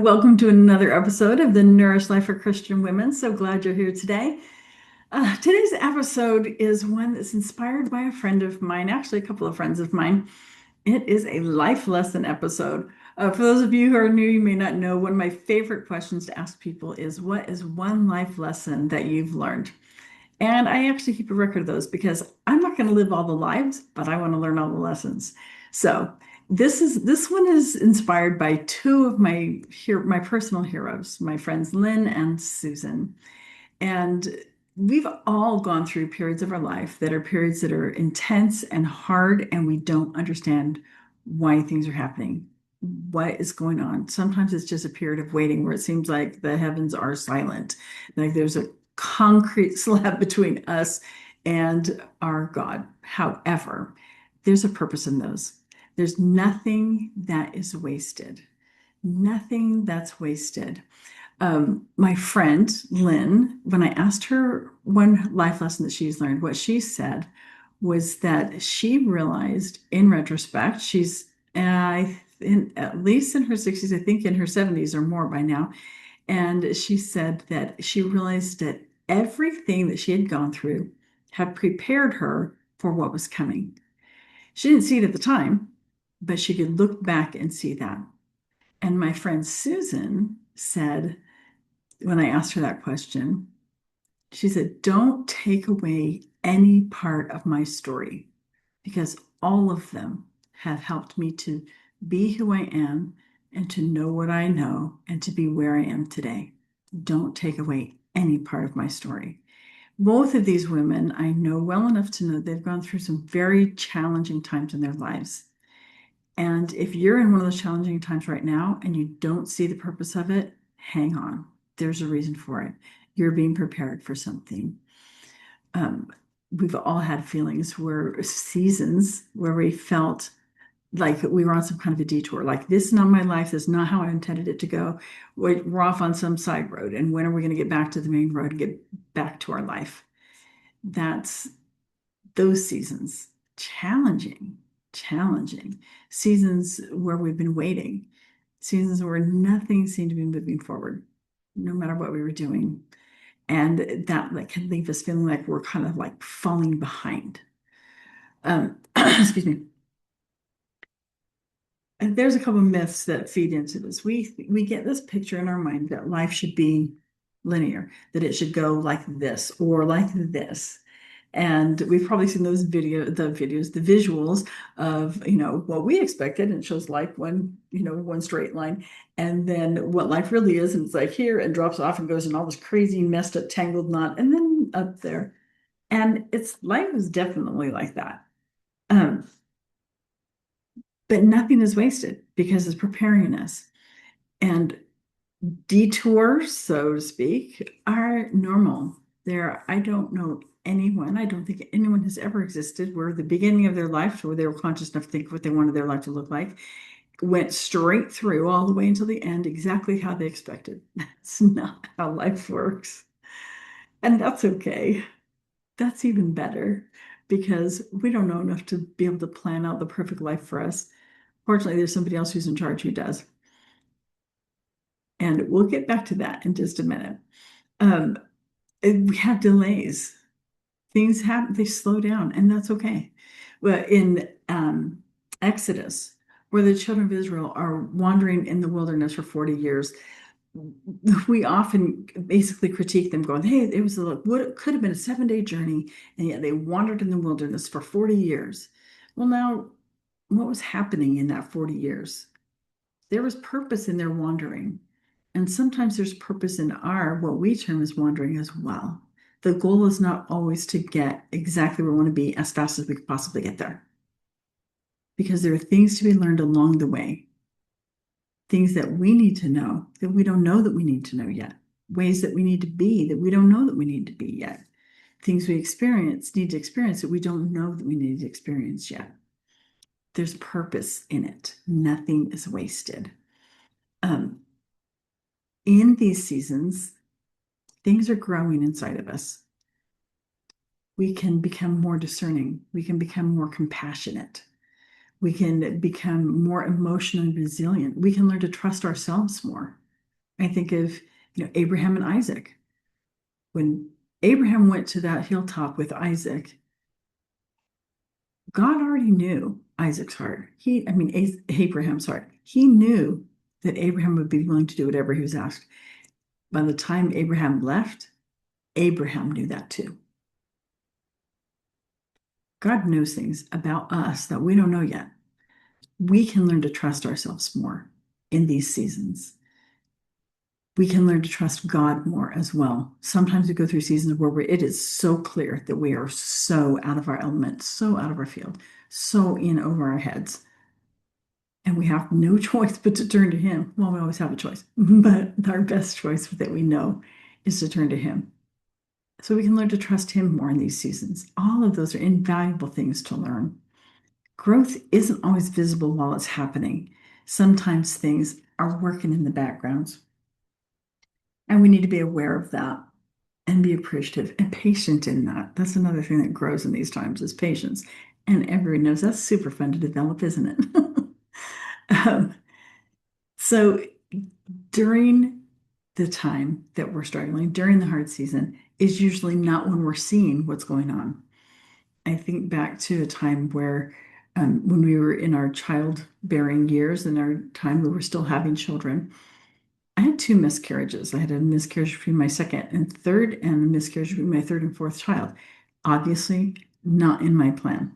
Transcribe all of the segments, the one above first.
Welcome to another episode of the Nourished Life for Christian Women. So glad you're here today. Today's episode is one that's inspired by a friend of mine, actually, a couple of friends of mine. It is a life lesson episode. For those of you who are new, you may not know, one of my favorite questions to ask people is, what is one life lesson that you've learned? And I actually keep a record of those because I'm not going to live all the lives, but I want to learn all the lessons. So this one is inspired by two of my personal heroes, my friends Lynn and Susan. And we've all gone through periods of our life that are periods that are intense and hard, and we don't understand why things are happening. What is going on? Sometimes it's just a period of waiting where it seems like the heavens are silent, like there's a concrete slab between us and our God. However, there's a purpose in those. There's nothing that is wasted. Nothing that's wasted. My friend Lynn, when I asked her one life lesson that she's learned, what she said was that she realized in retrospect, she's at least in her 60s, I think in her 70s or more by now. And she said that she realized that everything that she had gone through had prepared her for what was coming. She didn't see it at the time, but she could look back and see that. And my friend Susan said, when I asked her that question, she said, don't take away any part of my story because all of them have helped me to be who I am and to know what I know and to be where I am today. Don't take away any part of my story. Both of these women I know well enough to know they've gone through some very challenging times in their lives. And if you're in one of those challenging times right now and you don't see the purpose of it, hang on. There's a reason for it. You're being prepared for something. Um, we've all had feelings where seasons where we felt like we were on some kind of a detour, like this is not my life, this is not how I intended it to go. We're off on some side road, and when are we going to get back to the main road and get back to our life? That's those seasons, challenging, challenging seasons where we've been waiting, seasons where nothing seemed to be moving forward, no matter what we were doing. And that can leave us feeling like we're kind of like falling behind. Excuse me. And there's a couple of myths that feed into this. We get this picture in our mind that life should be linear, that it should go like this or like this. And we've probably seen the visuals of, what we expected. And it shows like one straight line. And then what life really is, and it's like here and drops off and goes in all this crazy, messed up, tangled knot, and then up there. And life is definitely like that. Um, but nothing is wasted because it's preparing us. And detours, so to speak, are normal. I don't know anyone, I don't think anyone has ever existed where the beginning of their life, where they were conscious enough to think what they wanted their life to look like, went straight through all the way until the end, exactly how they expected. That's not how life works. And that's okay. That's even better because we don't know enough to be able to plan out the perfect life for us. Fortunately, there's somebody else who's in charge who does. And we'll get back to that in just a minute. Um, we have delays. Things happen, they slow down, and that's okay. Well, in Exodus, where the children of Israel are wandering in the wilderness for 40 years, we often basically critique them, going, hey, it was what could have been a 7-day journey, and yet they wandered in the wilderness for 40 years. Well, now, what was happening in that 40 years? There was purpose in their wandering. And sometimes there's purpose in our, what we term as wandering as well. The goal is not always to get exactly where we want to be as fast as we could possibly get there. Because there are things to be learned along the way, things that we need to know that we don't know that we need to know yet, ways that we need to be that we don't know that we need to be yet, things we need to experience that we don't know that we need to experience yet. There's purpose in it. Nothing is wasted. In these seasons, things are growing inside of us. We can become more discerning. We can become more compassionate. We can become more emotionally resilient. We can learn to trust ourselves more. I think of, Abraham and Isaac. When Abraham went to that hilltop with Isaac, God already knew Isaac's heart. Abraham's heart. He knew that Abraham would be willing to do whatever he was asked. By the time Abraham left, Abraham knew that too. God knows things about us that we don't know yet. We can learn to trust ourselves more in these seasons. We can learn to trust God more as well. Sometimes we go through seasons where it is so clear that we are so out of our element, so out of our field, so in over our heads. And we have no choice but to turn to Him. Well, we always have a choice, but our best choice that we know is to turn to Him. So we can learn to trust Him more in these seasons. All of those are invaluable things to learn. Growth isn't always visible while it's happening. Sometimes things are working in the backgrounds. And we need to be aware of that and be appreciative and patient in that. That's another thing that grows in these times is patience. And everyone knows that's super fun to develop, isn't it? So during the time that we're struggling, during the hard season, is usually not when we're seeing what's going on. I think back to a time where when we were in our childbearing years, in our time we were still having children, I had two miscarriages. I had a miscarriage between my second and third, and a miscarriage between my third and fourth child. Obviously, not in my plan.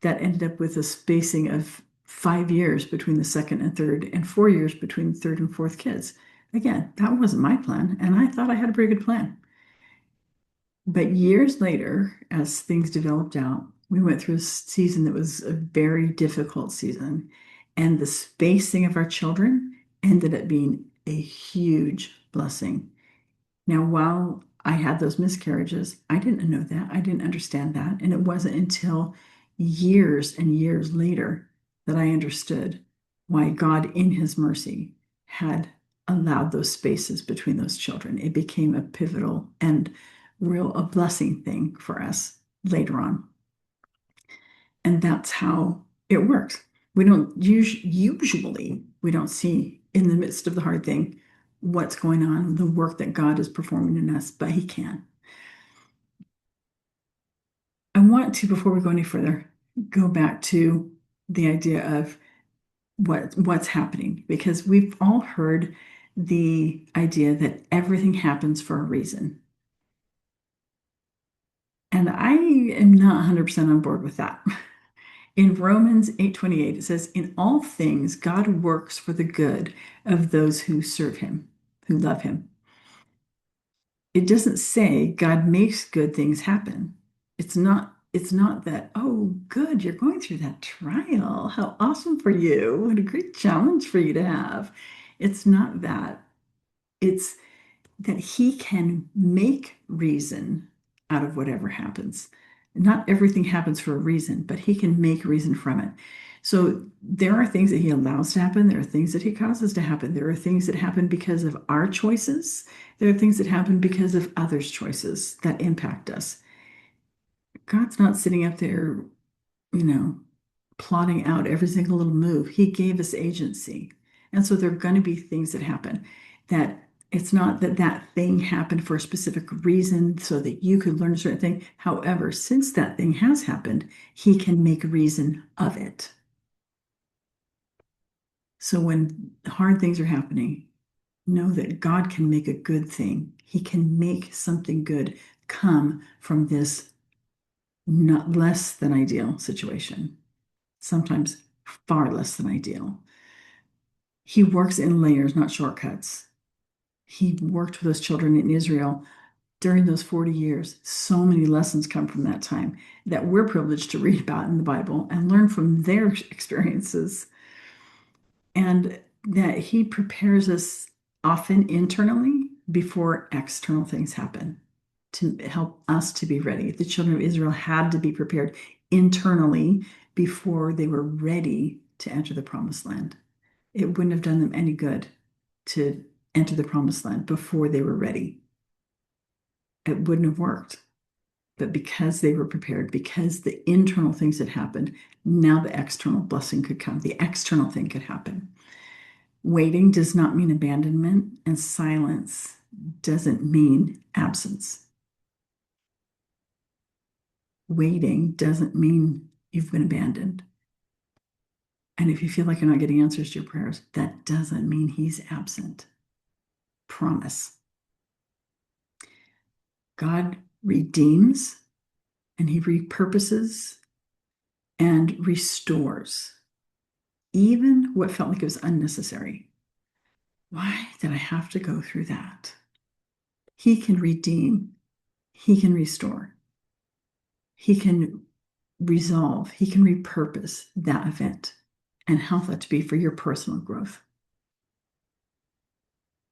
That ended up with a spacing of 5 years between the second and third, and 4 years between the third and fourth kids. Again, that wasn't my plan, and I thought I had a pretty good plan. But years later, as things developed out, we went through a season that was a very difficult season. And the spacing of our children ended up being a huge blessing. Now, while I had those miscarriages, I didn't know that. I didn't understand that. And it wasn't until years and years later that I understood why God, in His mercy, had allowed those spaces between those children. It became a pivotal and a blessing thing for us later on. And that's how it works. We don't usually we don't see in the midst of the hard thing what's going on, the work that God is performing in us, but He can. I want to, before we go any further, go back to the idea of what's happening, because we've all heard the idea that everything happens for a reason. And I am not 100% on board with that. In Romans 8:28, it says, "In all things, God works for the good of those who serve Him, who love Him." It doesn't say God makes good things happen. It's not that, oh, good, you're going through that trial. How awesome for you. What a great challenge for you to have. It's not that. It's that He can make reason out of whatever happens. Not everything happens for a reason, but He can make reason from it. So there are things that He allows to happen. There are things that He causes to happen. There are things that happen because of our choices. There are things that happen because of others' choices that impact us. God's not sitting up there, you know, plotting out every single little move. He gave us agency. And so there are going to be things that happen that it's not that that thing happened for a specific reason so that you could learn a certain thing. However, since that thing has happened, He can make reason of it. So when hard things are happening, know that God can make a good thing. He can make something good come from this not less than ideal situation, sometimes far less than ideal. He works in layers, not shortcuts. He worked with those children in Israel during those 40 years. So many lessons come from that time that we're privileged to read about in the Bible and learn from their experiences. And that He prepares us often internally before external things happen to help us to be ready. The children of Israel had to be prepared internally before they were ready to enter the promised land. It wouldn't have done them any good to enter the promised land before they were ready. It wouldn't have worked. But because they were prepared, because the internal things had happened, now the external blessing could come. The external thing could happen. Waiting does not mean abandonment, and silence doesn't mean absence. Waiting doesn't mean you've been abandoned. And if you feel like you're not getting answers to your prayers, that doesn't mean he's absent. Promise. God redeems and he repurposes and restores, even what felt like it was unnecessary. Why did I have to go through that? He can redeem, he can restore, he can resolve, he can repurpose that event and help that to be for your personal growth.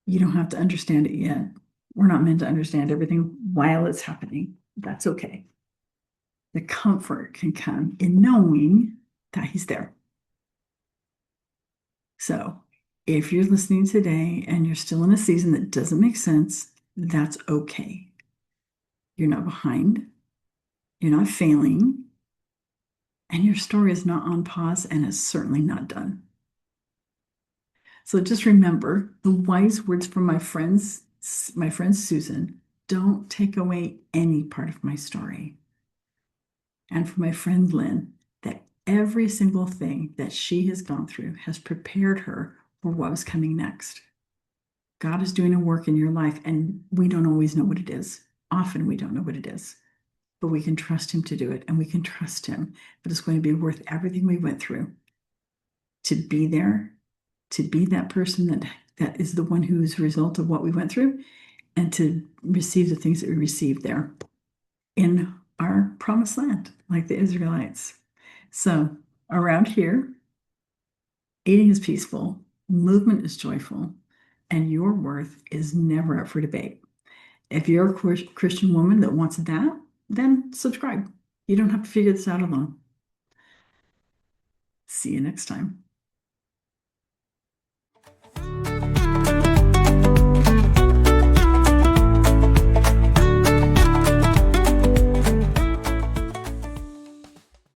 You don't have to understand it yet. We're not meant to understand everything while it's happening. That's okay. The comfort can come in knowing that he's there. So if you're listening today and you're still in a season that doesn't make sense, that's okay. You're not behind, you're not failing, and your story is not on pause and it's certainly not done. So just remember the wise words from my friend Susan, don't take away any part of my story. And from my friend Lynn, that every single thing that she has gone through has prepared her for what was coming next. God is doing a work in your life, and we don't always know what it is. Often we don't know what it is, but we can trust him to do it, and we can trust him that it's going to be worth everything we went through to be there, to be that person that is the one who is a result of what we went through, and to receive the things that we received there in our promised land, like the Israelites. So around here, eating is peaceful, movement is joyful, and your worth is never up for debate. If you're a Christian woman that wants that, then subscribe. You don't have to figure this out alone. See you next time.